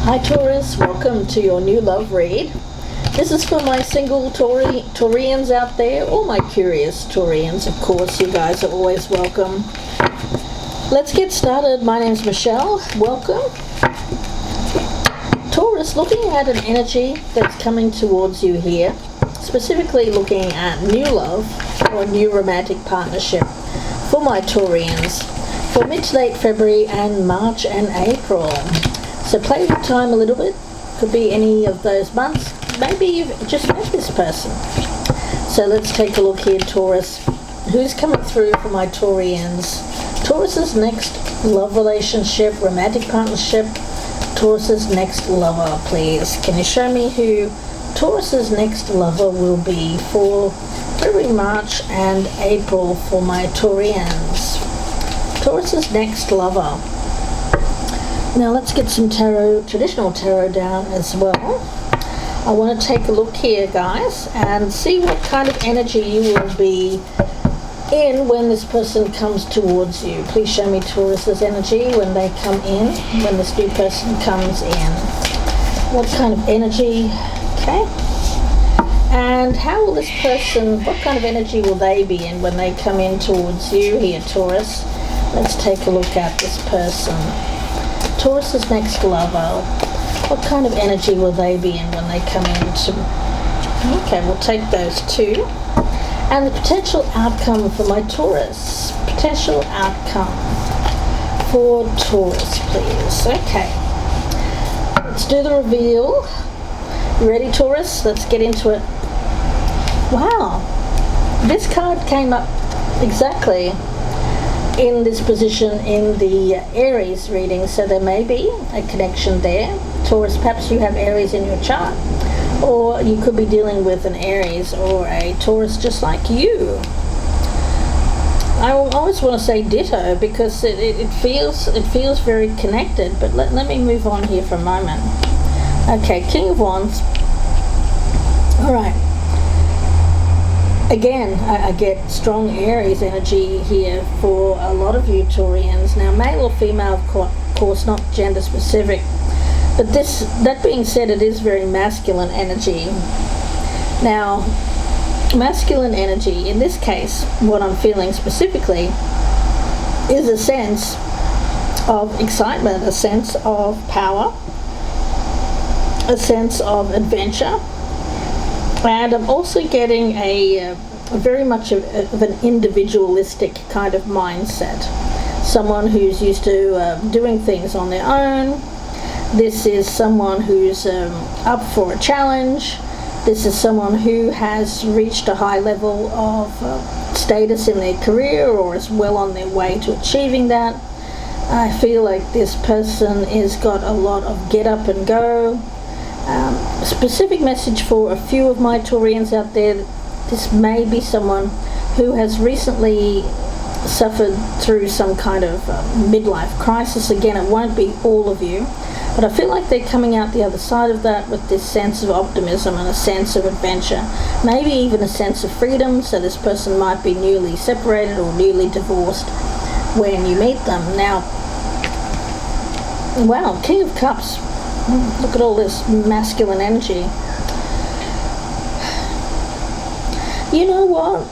Hi Taurus, welcome to your new love read. This is for my single Taurians out there, or my curious Taurians, of course. You guys are always welcome. Let's get started. My name's Michelle. Welcome. Taurus, looking at an energy that's coming towards you here, specifically looking at new love or new romantic partnership for my Taurians for mid to late February and March and April. So play with time a little bit. Could be any of those months. Maybe you've just met this person. So let's take a look here, Taurus. Who's coming through for my Taurians? Taurus's next love relationship, romantic partnership. Taurus's next lover, please. Can you show me who Taurus's next lover will be for February, March and April for my Taurians? Taurus's next lover. Now let's get some tarot, traditional tarot down as well. I want to take a look here, guys, and see what kind of energy you will be in when this person comes towards you. Please show me Taurus's energy when they come in, when this new person comes in. What kind of energy? Okay. And how will this person, what kind of energy will they be in when they come in towards you here, Taurus? Let's take a look at this person. Taurus's next lover. What kind of energy will they be in when they come into... Okay, we'll take those two. And the potential outcome for my Taurus. Potential outcome for Taurus, please. Okay. Let's do the reveal. You ready, Taurus? Let's get into it. Wow. This card came up exactly in this position in the Aries reading, so there may be a connection there. Taurus, perhaps you have Aries in your chart, or you could be dealing with an Aries or a Taurus just like you. I always want to say ditto because it feels very connected, but let me move on here for a moment. Okay, King of Wands. All right. Again, I get strong Aries energy here for a lot of you Taurians. Now, male or female, of course, not gender specific. But that being said, it is very masculine energy. Now, masculine energy, in this case, what I'm feeling specifically is a sense of excitement, a sense of power, a sense of adventure. And I'm also getting a very much of an individualistic kind of mindset. Someone who's used to doing things on their own. This is someone who's up for a challenge. This is someone who has reached a high level of status in their career or is well on their way to achieving that. I feel like this person has got a lot of get up and go. Specific message for a few of my Taurians out there. This may be someone who has recently suffered through some kind of midlife crisis. Again, it won't be all of you, but I feel like they're coming out the other side of that with this sense of optimism and a sense of adventure, maybe even a sense of freedom. So this person might be newly separated or newly divorced when you meet them. Now, wow, King of Cups. Look at all this masculine energy. You know what?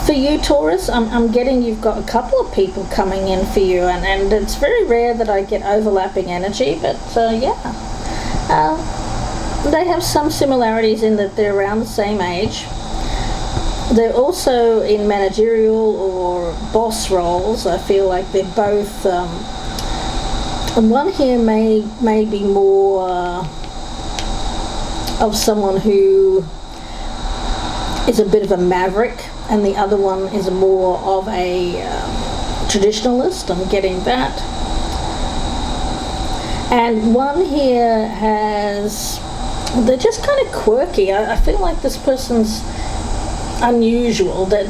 For you, Taurus, I'm getting you've got a couple of people coming in for you, and it's very rare that I get overlapping energy, but yeah. They have some similarities in that they're around the same age. They're also in managerial or boss roles. I feel like they're both... and one here may be more of someone who is a bit of a maverick, and the other one is more of a traditionalist. I'm getting that. And one here they're just kind of quirky. I feel like this person's unusual. That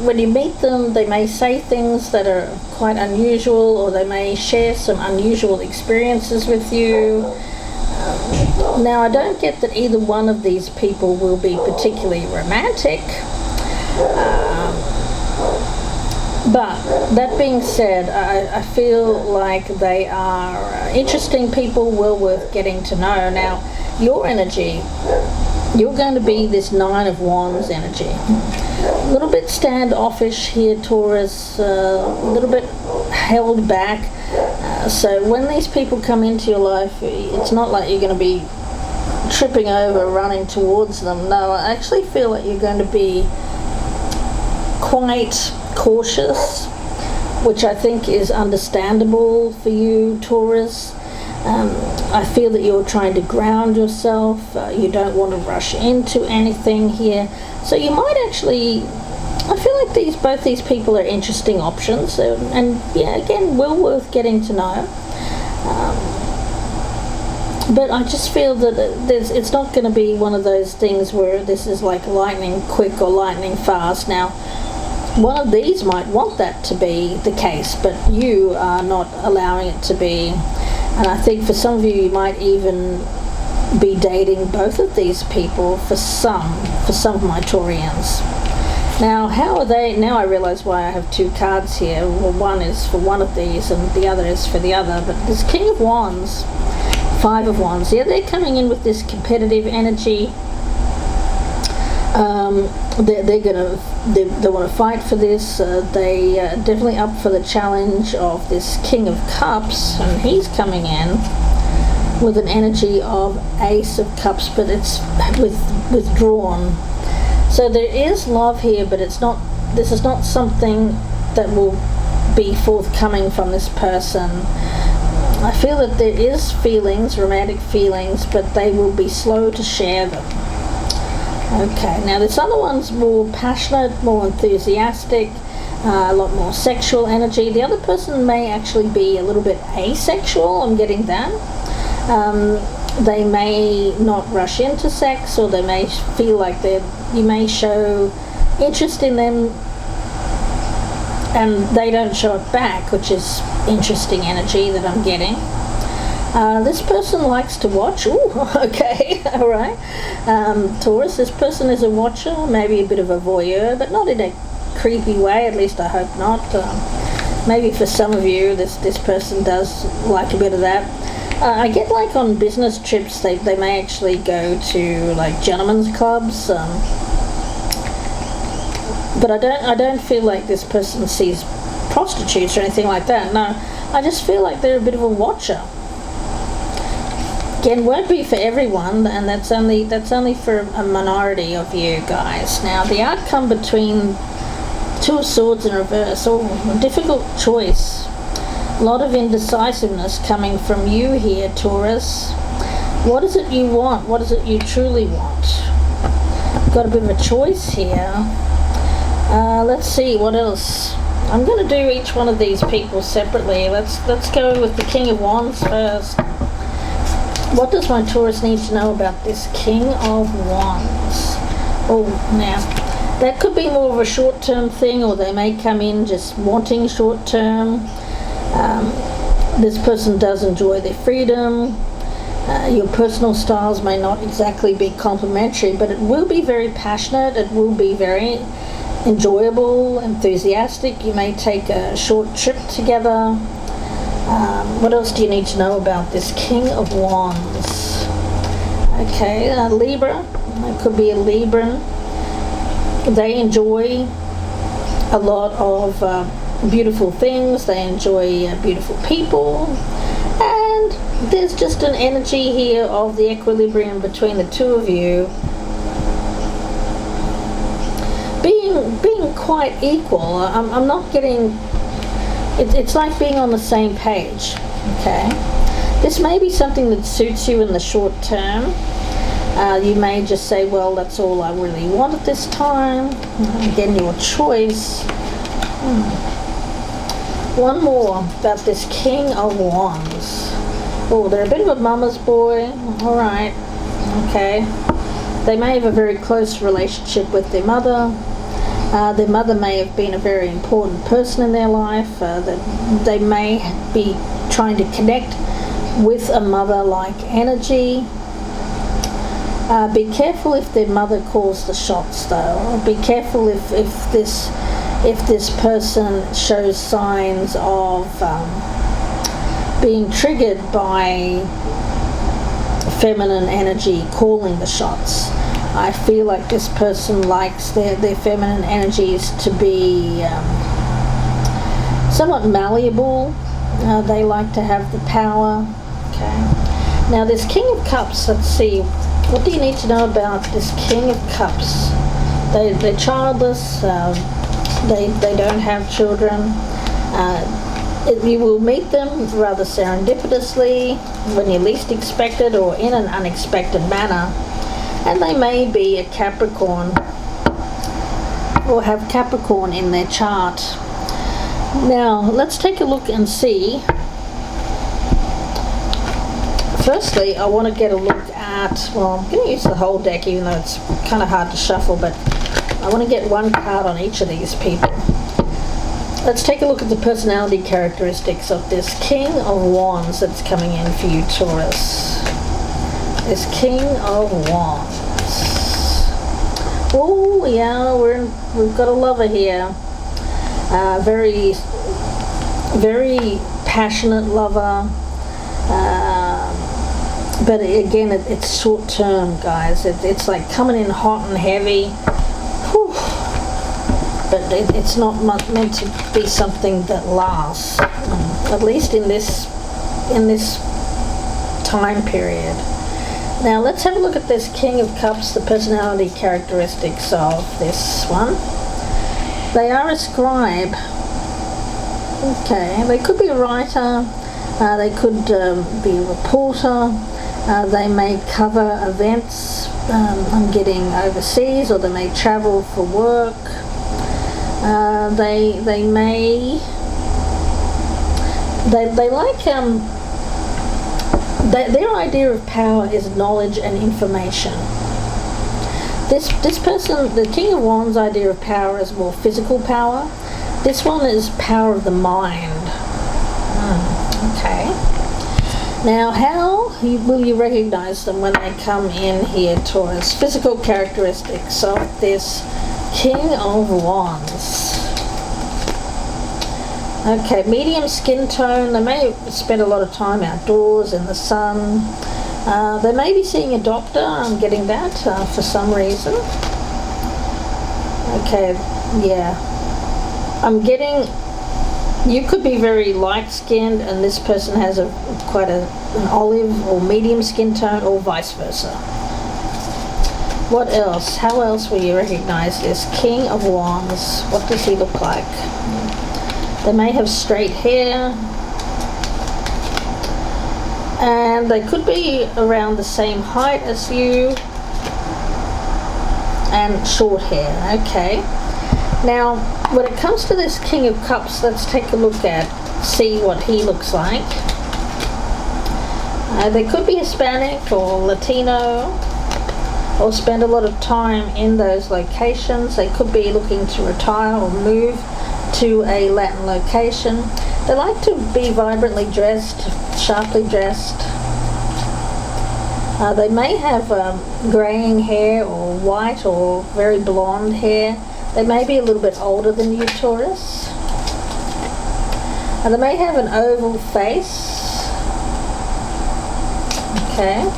when you meet them, they may say things that are quite unusual, or they may share some unusual experiences with you. Now, I don't get that either one of these people will be particularly romantic. But that being said, I feel like they are interesting people, well worth getting to know. Now, your energy, you're going to be this Nine of Wands energy. A little bit standoffish here, Taurus, a little bit held back. So when these people come into your life, it's not like you're going to be tripping over, running towards them. No, I actually feel that you're going to be quite cautious, which I think is understandable for you, Taurus. I feel that you're trying to ground yourself. You don't want to rush into anything here. So you might actually, I feel like both these people are interesting options. And yeah, again, well worth getting to know. But I just feel that it's not going to be one of those things where this is like lightning quick or lightning fast. Now, one of these might want that to be the case, but you are not allowing it to be. And I think for some of you, you might even be dating both of these people for some of my Taurians. Now, how are they? Now I realize why I have two cards here. Well, one is for one of these and the other is for the other. But this King of Wands, Five of Wands, yeah, they're coming in with this competitive energy. They want to fight for this. They definitely up for the challenge of this King of Cups, and he's coming in with an energy of Ace of Cups, but it's withdrawn. So there is love here, but it's not. This is not something that will be forthcoming from this person. I feel that there is feelings, romantic feelings, but they will be slow to share them. Okay, now this other one's more passionate, more enthusiastic, a lot more sexual energy. The other person may actually be a little bit asexual, I'm getting that. They may not rush into sex, or they may feel like you may show interest in them and they don't show it back, which is interesting energy that I'm getting. This person likes to watch. Ooh, okay, all right. Taurus, this person is a watcher, maybe a bit of a voyeur, but not in a creepy way, at least I hope not. Maybe for some of you, this person does like a bit of that. I get like on business trips, they may actually go to like gentlemen's clubs, but I don't feel like this person sees prostitutes or anything like that. No, I just feel like they're a bit of a watcher. Again, won't be for everyone, and that's only for a minority of you guys. Now, the outcome between Two of Swords in reverse, a difficult choice. A lot of indecisiveness coming from you here, Taurus. What is it you want? What is it you truly want? Got a bit of a choice here. Let's see, what else? I'm going to do each one of these people separately. Let's go with the King of Wands first. What does my Taurus need to know about this King of Wands? Oh, now, that could be more of a short-term thing, or they may come in just wanting short-term. This person does enjoy their freedom. Your personal styles may not exactly be complementary, but it will be very passionate. It will be very enjoyable, enthusiastic. You may take a short trip together. What else do you need to know about this King of Wands? Okay, Libra. It could be a Libran. They enjoy a lot of beautiful things. They enjoy beautiful people. And there's just an energy here of the equilibrium between the two of you being quite equal. I'm not getting... It's like being on the same page, okay? This may be something that suits you in the short term. You may just say, well, that's all I really want at this time. Again, your choice. One more about this King of Wands. Oh, they're a bit of a mama's boy. All right, okay. They may have a very close relationship with their mother. Their mother may have been a very important person in their life. They may be trying to connect with a mother-like energy. Be careful if their mother calls the shots, though. Be careful if this if this person shows signs of being triggered by feminine energy calling the shots. I feel like this person likes their feminine energies to be somewhat malleable. They like to have the power. Okay. Now this King of Cups, let's see, what do you need to know about this King of Cups? They're childless, they don't have children. You will meet them rather serendipitously, when you least expect it, or in an unexpected manner. And they may be a Capricorn, or have Capricorn in their chart. Now, let's take a look and see. Firstly, I want to get a look at, well, I'm going to use the whole deck, even though it's kind of hard to shuffle, but I want to get one card on each of these people. Let's take a look at the personality characteristics of this King of Wands that's coming in for you, Taurus. This King of Wands. Oh, yeah, we've got a lover here. Very, very passionate lover. But again, it's short term, guys. It's like coming in hot and heavy. Whew. But it's not meant to be something that lasts. At least in this time period. Now let's have a look at this King of Cups, the personality characteristics of this one. They are a scribe. Okay, they could be a writer, they could be a reporter, they may cover events, I'm getting overseas, or they may travel for work. They like their idea of power is knowledge and information. This person, the King of Wands' idea of power is more physical power. This one is power of the mind. Okay. Now, how will you recognize them when they come in here, Taurus? Physical characteristics of this King of Wands. Okay, medium skin tone. They may spend a lot of time outdoors in the sun. They may be seeing a doctor. I'm getting that for some reason. Okay, yeah. I'm getting, you could be very light-skinned and this person has quite an olive or medium skin tone, or vice versa. What else? How else will you recognize this King of Wands? What does he look like? They may have straight hair, and they could be around the same height as you, and short hair. Okay. Now, when it comes to this King of Cups, let's take a look see what he looks like. They could be Hispanic or Latino, or spend a lot of time in those locations. They could be looking to retire or move to a Latin location. They like to be vibrantly dressed, sharply dressed. They may have greying hair or white or very blonde hair. They may be a little bit older than you, Taurus. They may have an oval face. Okay.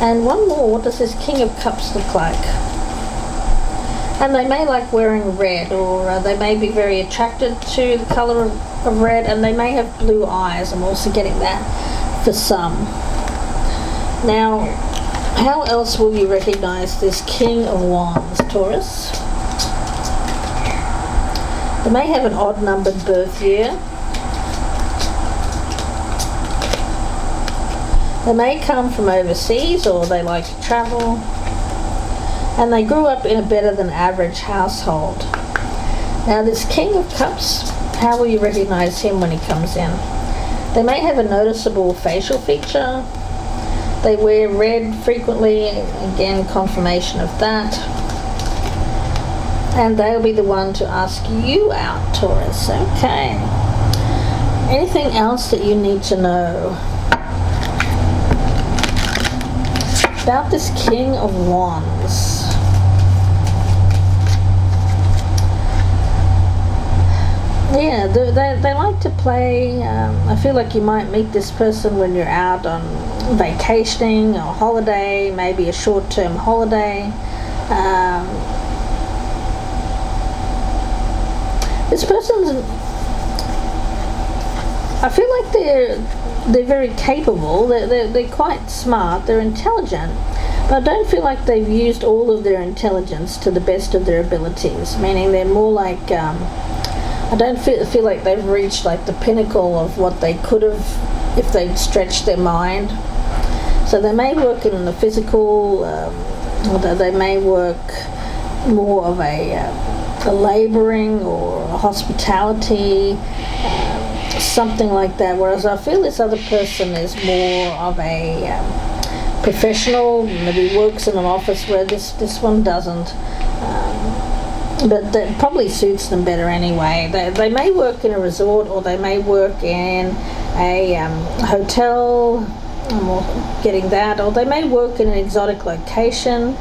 And one more, what does this King of Cups look like? And they may like wearing red, or they may be very attracted to the colour of red, and they may have blue eyes. I'm also getting that for some. Now, how else will you recognize this King of Wands, Taurus? They may have an odd numbered birth year. They may come from overseas, or they like to travel. And they grew up in a better than average household. Now this King of Cups, how will you recognize him when he comes in? They may have a noticeable facial feature. They wear red frequently, again confirmation of that. And they'll be the one to ask you out, Taurus. Okay. Anything else that you need to know about this King of Wands? Yeah, they like to play. I feel like you might meet this person when you're out on vacationing or holiday, maybe a short-term holiday. This person's, I feel like they're very capable. They're quite smart. They're intelligent, but I don't feel like they've used all of their intelligence to the best of their abilities. Meaning they're more like, I don't feel like they've reached like the pinnacle of what they could have if they'd stretched their mind. So they may work in the physical, or they may work more of a labouring or a hospitality, something like that. Whereas I feel this other person is more of a professional, maybe works in an office where this one doesn't. But that probably suits them better anyway. They may work in a resort, or they may work in a hotel, or getting that, or they may work in an exotic location,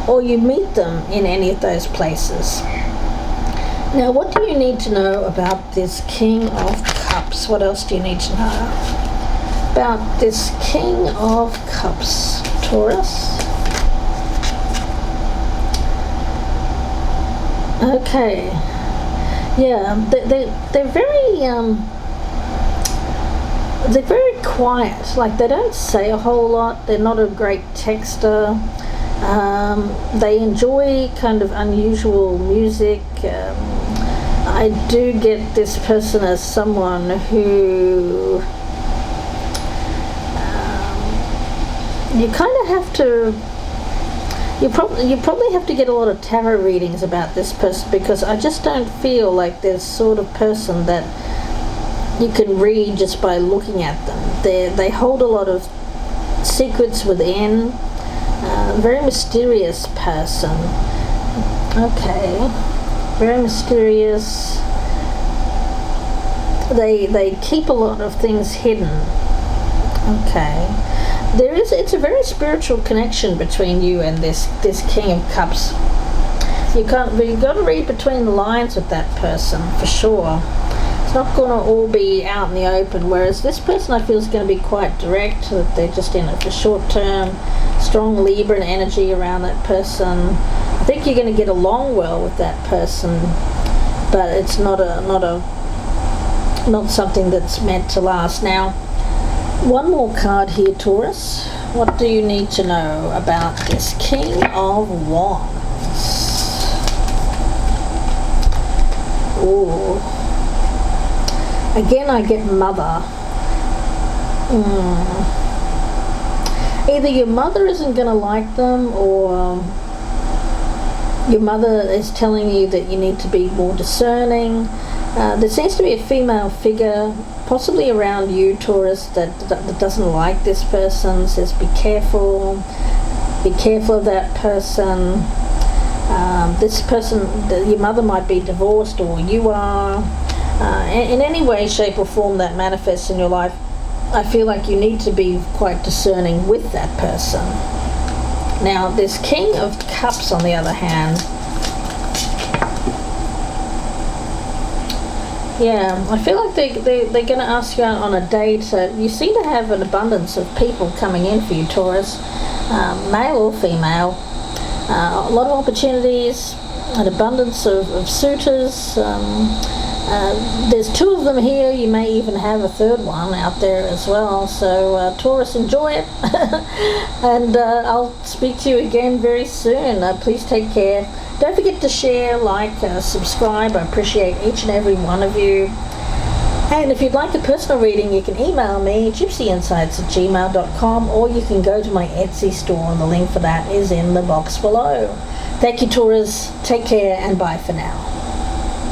or you meet them in any of those places. Now, what do you need to know about this King of Cups? What else do you need to know about this King of Cups, Taurus? Okay, yeah, they're very quiet. Like, they don't say a whole lot. They're not a great texter. They enjoy kind of unusual music. I do get this person as someone who you kind of have to. You probably have to get a lot of tarot readings about this person, because I just don't feel like they're the sort of person that you can read just by looking at them. They hold a lot of secrets within. Very mysterious person. Okay, very mysterious. They keep a lot of things hidden. Okay. It's a very spiritual connection between you and this King of Cups. You've got to read between the lines with that person, for sure. It's not going to all be out in the open, whereas this person I feel is going to be quite direct, that they're just in it for short term, strong Libra energy around that person. I think you're going to get along well with that person, but it's not something that's meant to last. Now, one more card here, Taurus. What do you need to know about this King of Wands? Ooh. Again, I get Mother. Either your mother isn't going to like them, or your mother is telling you that you need to be more discerning. There seems to be a female figure, possibly around you, Taurus, that doesn't like this person, says be careful of that person. This person, your mother might be divorced, or you are. In any way, shape or form that manifests in your life, I feel like you need to be quite discerning with that person. Now, this King of Cups, on the other hand, yeah, I feel like they're going to ask you out on a date. You seem to have an abundance of people coming in for you, Taurus, male or female. A lot of opportunities, an abundance of suitors. There's two of them here. You may even have a third one out there as well. So, Taurus, enjoy it. And I'll speak to you again very soon. Please take care. Don't forget to share, like, subscribe. I appreciate each and every one of you. And if you'd like a personal reading, you can email me, gypsyinsights@gmail.com, or you can go to my Etsy store, and the link for that is in the box below. Thank you, Taurus. Take care, and bye for now.